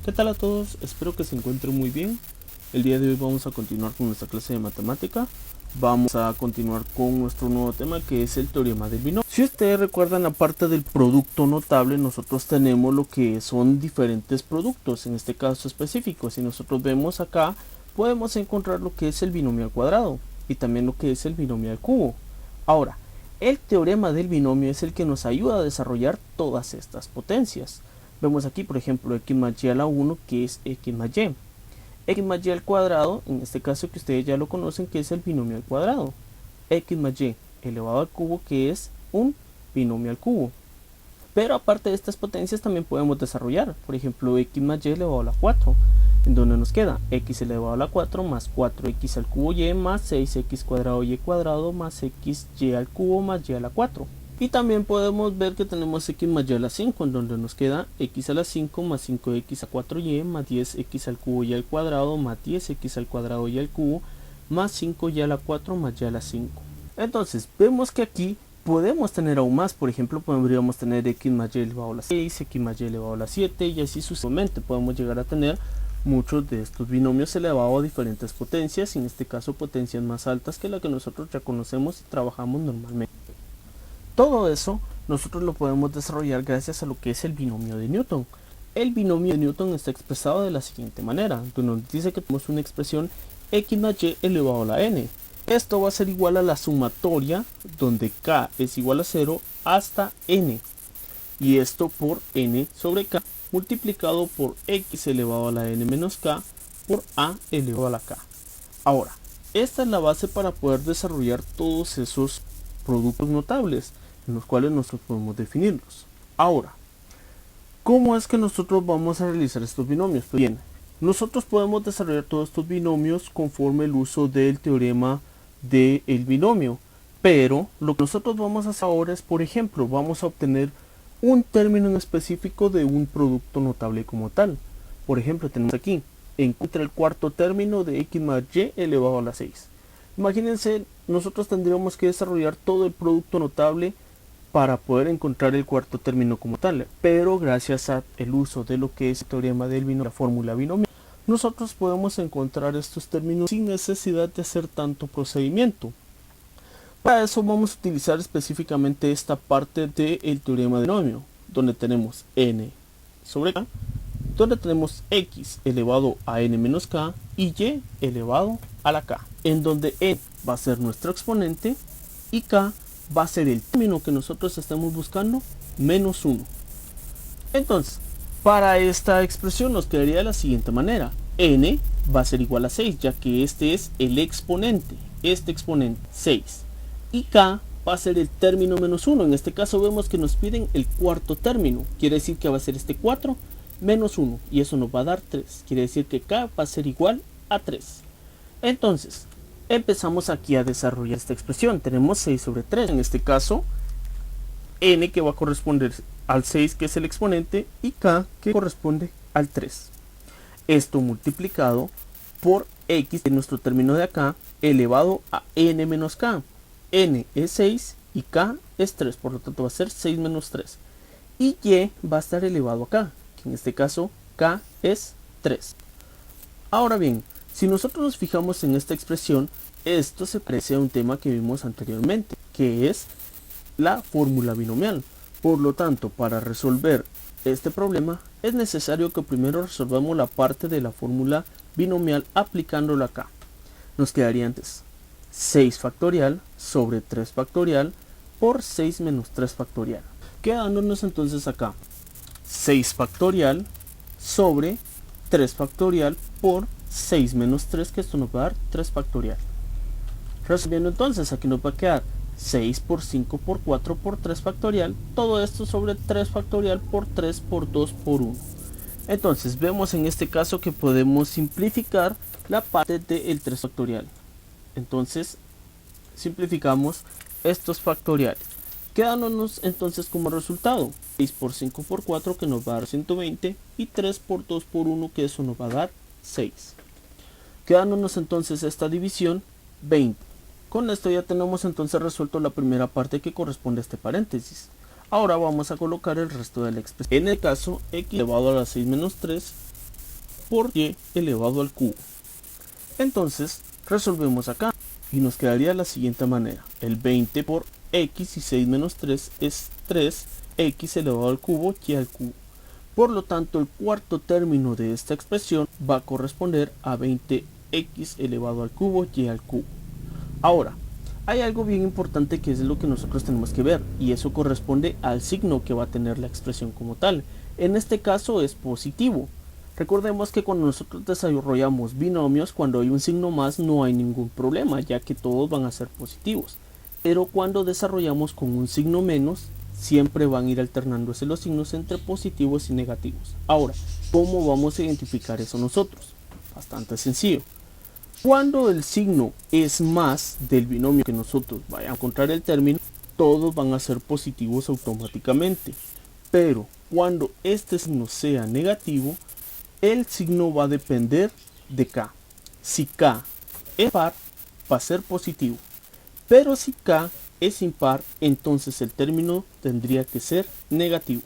¿Qué tal a todos? Espero que se encuentren muy bien. El día de hoy vamos a continuar con nuestra clase de matemática. Vamos a continuar con nuestro nuevo tema, que es el teorema del binomio. Si ustedes recuerdan, aparte del producto notable, nosotros tenemos lo que son diferentes productos, en este caso específico. Si nosotros vemos acá, podemos encontrar lo que es el binomio al cuadrado y también lo que es el binomio al cubo. Ahora, el teorema del binomio es el que nos ayuda a desarrollar todas estas potencias. Vemos aquí, por ejemplo, x más y a la 1, que es x más y. X más y al cuadrado, en este caso que ustedes ya lo conocen, que es el binomio al cuadrado. X más y elevado al cubo, que es un binomio al cubo. Pero aparte de estas potencias también podemos desarrollar, por ejemplo, x más y elevado a la 4, en donde nos queda x elevado a la 4 más 4x al cubo y más 6x cuadrado y cuadrado más xy al cubo más y a la 4. Y también podemos ver que tenemos x más y a la 5, en donde nos queda x a la 5 más 5x a 4y más 10x al cubo y al cuadrado más 10x al cuadrado y al cubo más 5y a la 4 más y a la 5. Entonces vemos que aquí podemos tener aún más. Por ejemplo, podríamos tener x más y elevado a la 6, x más y elevado a la 7 y así sucesivamente. Podemos llegar a tener muchos de estos binomios elevados a diferentes potencias, y en este caso potencias más altas que la que nosotros ya conocemos y trabajamos normalmente. Todo eso nosotros lo podemos desarrollar gracias a lo que es el binomio de Newton. El binomio de Newton está expresado de la siguiente manera. Nos dice que tenemos una expresión x más y elevado a la n. Esto va a ser igual a la sumatoria, donde k es igual a 0 hasta n. Y esto por n sobre k multiplicado por x elevado a la n menos k por a elevado a la k. Ahora, esta es la base para poder desarrollar todos esos productos notables, en los cuales nosotros podemos definirlos. Ahora, ¿cómo es que nosotros vamos a realizar estos binomios? Pues bien, nosotros podemos desarrollar todos estos binomios conforme el uso del teorema del binomio, pero lo que nosotros vamos a hacer ahora es, por ejemplo, vamos a obtener un término en específico de un producto notable como tal. Por ejemplo, tenemos aquí, encuentra el cuarto término de x más y elevado a la 6. Imagínense, nosotros tendríamos que desarrollar todo el producto notable para poder encontrar el cuarto término como tal, pero gracias al uso de lo que es el teorema del binomio, la fórmula binomial, nosotros podemos encontrar estos términos sin necesidad de hacer tanto procedimiento. Para eso vamos a utilizar específicamente esta parte del teorema del binomio, donde tenemos n sobre k, donde tenemos x elevado a n menos k y y elevado a la k, en donde n va a ser nuestro exponente y k va a ser el término que nosotros estamos buscando menos 1. Entonces, para esta expresión nos quedaría de la siguiente manera: n va a ser igual a 6, ya que este es el exponente, este exponente 6, y k va a ser el término menos 1. En este caso vemos que nos piden el cuarto término, quiere decir que va a ser este 4 menos 1, y eso nos va a dar 3, quiere decir que k va a ser igual a 3. Entonces, empezamos aquí a desarrollar esta expresión. Tenemos 6 sobre 3, en este caso n, que va a corresponder al 6, que es el exponente, y k, que corresponde al 3. Esto multiplicado por x, de nuestro término de acá, elevado a n menos k. N es 6 y k es 3, por lo tanto va a ser 6 menos 3. Y y va a estar elevado acá, que en este caso k es 3. Ahora bien, si nosotros nos fijamos en esta expresión, esto se parece a un tema que vimos anteriormente, que es la fórmula binomial. Por lo tanto, para resolver este problema es necesario que primero resolvamos la parte de la fórmula binomial aplicándola acá. Nos quedaría antes 6 factorial sobre 3 factorial por 6 menos 3 factorial, quedándonos entonces acá 6 factorial sobre 3 factorial por 6 menos 3, que esto nos va a dar 3 factorial. Resolviendo entonces, aquí nos va a quedar 6 por 5 por 4 por 3 factorial, todo esto sobre 3 factorial por 3 por 2 por 1. Entonces vemos en este caso que podemos simplificar la parte del 3 factorial. Entonces simplificamos estos factoriales, quedándonos entonces como resultado 6 por 5 por 4, que nos va a dar 120, y 3 por 2 por 1, que eso nos va a dar 6. Quedándonos entonces esta división 20. Con esto ya tenemos entonces resuelto la primera parte que corresponde a este paréntesis. Ahora vamos a colocar el resto de la expresión. En el caso, x elevado a la 6 menos 3 por y elevado al cubo. Entonces resolvemos acá y nos quedaría de la siguiente manera. El 20 por x y 6 menos 3 es 3x elevado al cubo y al cubo. Por lo tanto, el cuarto término de esta expresión va a corresponder a 20x elevado al cubo y al cubo. Ahora, hay algo bien importante que es lo que nosotros tenemos que ver, y eso corresponde al signo que va a tener la expresión como tal. En este caso es positivo. Recordemos que cuando nosotros desarrollamos binomios, cuando hay un signo más no hay ningún problema, ya que todos van a ser positivos. Pero cuando desarrollamos con un signo menos, siempre van a ir alternándose los signos entre positivos y negativos. Ahora, ¿cómo vamos a identificar eso nosotros? Bastante sencillo. Cuando el signo es más del binomio que nosotros vayamos a encontrar el término, todos van a ser positivos automáticamente. Pero cuando este signo sea negativo, el signo va a depender de k. Si k es par, va a ser positivo. Pero si k es impar, entonces el término tendría que ser negativo.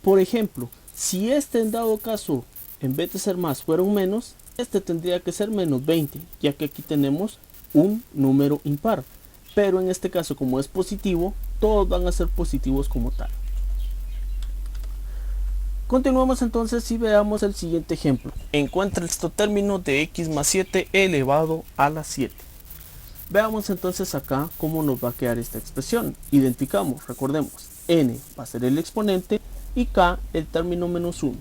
Por ejemplo, si este en dado caso, en vez de ser más, fuera un menos, este tendría que ser menos 20, ya que aquí tenemos un número impar. Pero en este caso, como es positivo, todos van a ser positivos como tal. Continuamos entonces y veamos el siguiente ejemplo. Encuentra el sexto término de x más 7 elevado a la 7. Veamos entonces acá cómo nos va a quedar esta expresión. Identificamos, recordemos, n va a ser el exponente y k el término menos 1.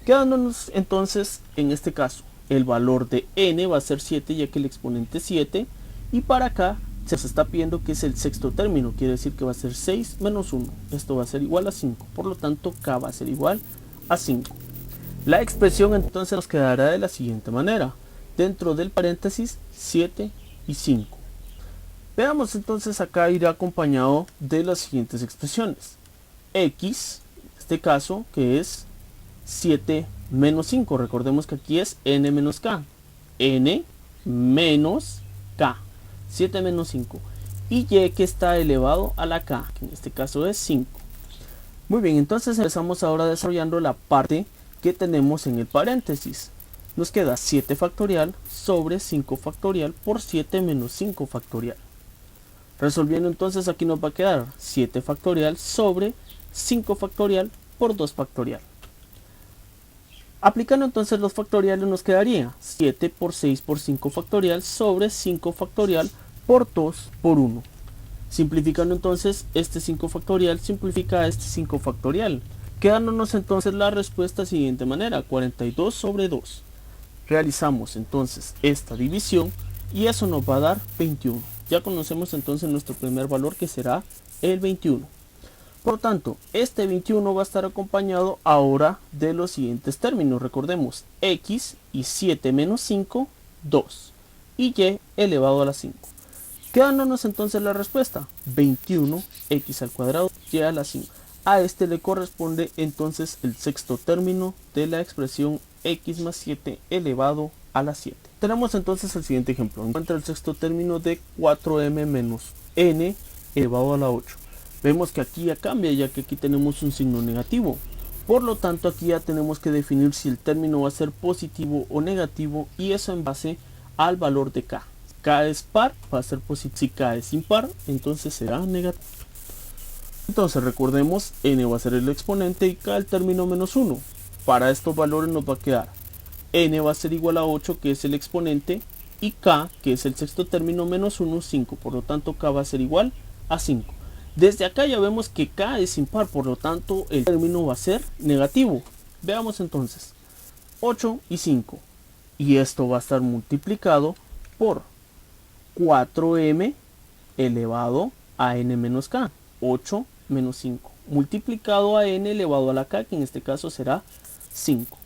Quedándonos entonces en este caso, el valor de n va a ser 7 ya que el exponente es 7, y para acá se nos está pidiendo que es el sexto término, quiere decir que va a ser 6 menos 1, esto va a ser igual a 5, por lo tanto k va a ser igual a 5. La expresión entonces nos quedará de la siguiente manera, dentro del paréntesis 7 y 5. Veamos entonces acá irá acompañado de las siguientes expresiones. X, en este caso, que es 7 menos 5, recordemos que aquí es n menos k, n menos k, 7 menos 5, y y que está elevado a la k, que en este caso es 5. Muy bien, entonces empezamos ahora desarrollando la parte que tenemos en el paréntesis. Nos queda 7 factorial sobre 5 factorial por 7 menos 5 factorial. Resolviendo entonces aquí nos va a quedar 7 factorial sobre 5 factorial por 2 factorial. Aplicando entonces los factoriales nos quedaría 7 por 6 por 5 factorial sobre 5 factorial por 2 por 1. Simplificando entonces este 5 factorial simplifica a este 5 factorial, quedándonos entonces la respuesta de siguiente manera, 42 sobre 2. Realizamos entonces esta división y eso nos va a dar 21. Ya conocemos entonces nuestro primer valor, que será el 21. Por lo tanto, este 21 va a estar acompañado ahora de los siguientes términos. Recordemos, x y 7 menos 5, 2. Y y elevado a la 5. Quedándonos entonces la respuesta, 21 x al cuadrado y a la 5. A este le corresponde entonces el sexto término de la expresión x más 7 elevado a la 7. Tenemos entonces el siguiente ejemplo. Encuentra el sexto término de 4m menos n elevado a la 8. Vemos que aquí ya cambia, ya que aquí tenemos un signo negativo. Por lo tanto, aquí ya tenemos que definir si el término va a ser positivo o negativo, y eso en base al valor de k. K es par, va a ser positivo. Si k es impar, entonces será negativo. Entonces recordemos, n va a ser el exponente y k el término menos 1. Para estos valores nos va a quedar n va a ser igual a 8, que es el exponente, y k, que es el sexto término, menos 1, 5. Por lo tanto, k va a ser igual a 5. Desde acá ya vemos que k es impar, por lo tanto el término va a ser negativo. Veamos entonces, 8 y 5. Y esto va a estar multiplicado por 4m elevado a n menos k. 8 menos 5. Multiplicado a n elevado a la k, que en este caso será 5.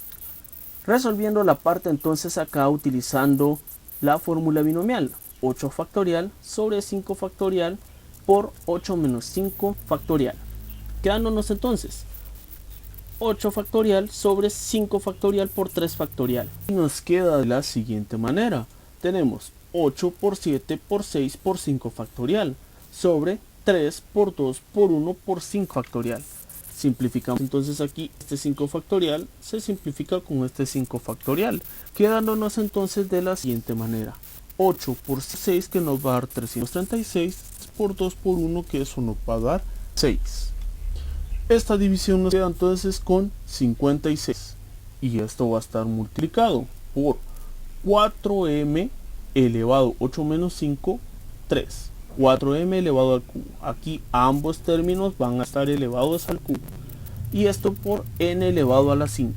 Resolviendo la parte entonces acá utilizando la fórmula binomial, 8 factorial sobre 5 factorial por 8 menos 5 factorial. Quedándonos entonces 8 factorial sobre 5 factorial por 3 factorial. Y nos queda de la siguiente manera. Tenemos 8 por 7 por 6 por 5 factorial sobre 3 por 2 por 1 por 5 factorial. Simplificamos entonces aquí este 5 factorial, se simplifica con este 5 factorial, quedándonos entonces de la siguiente manera. 8 por 6 que nos va a dar 336, por 2 por 1 que eso nos va a dar 6. Esta división nos queda entonces con 56 y esto va a estar multiplicado por 4m elevado 8 menos 5, 3. 4m elevado al cubo. Aquí ambos términos van a estar elevados al cubo. Y esto por n elevado a la 5.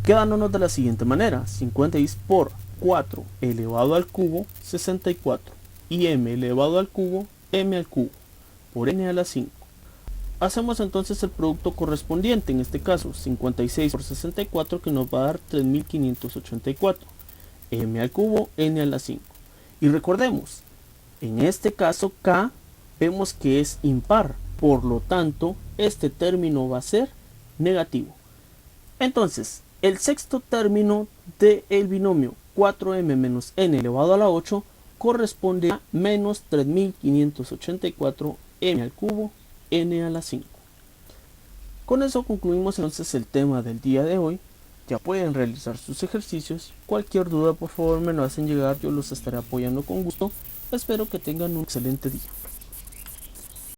Quedándonos de la siguiente manera. 56 por 4 elevado al cubo, 64. Y m elevado al cubo, m al cubo. Por n a la 5. Hacemos entonces el producto correspondiente. En este caso, 56 por 64 que nos va a dar 3584. M al cubo, n a la 5. Y recordemos, en este caso k vemos que es impar, por lo tanto este término va a ser negativo. Entonces el sexto término del binomio 4m menos n elevado a la 8 corresponde a menos 3584 m al cubo n a la 5. Con eso concluimos entonces el tema del día de hoy. Ya pueden realizar sus ejercicios. Cualquier duda por favor me lo hacen llegar, yo los estaré apoyando con gusto. Espero que tengan un excelente día.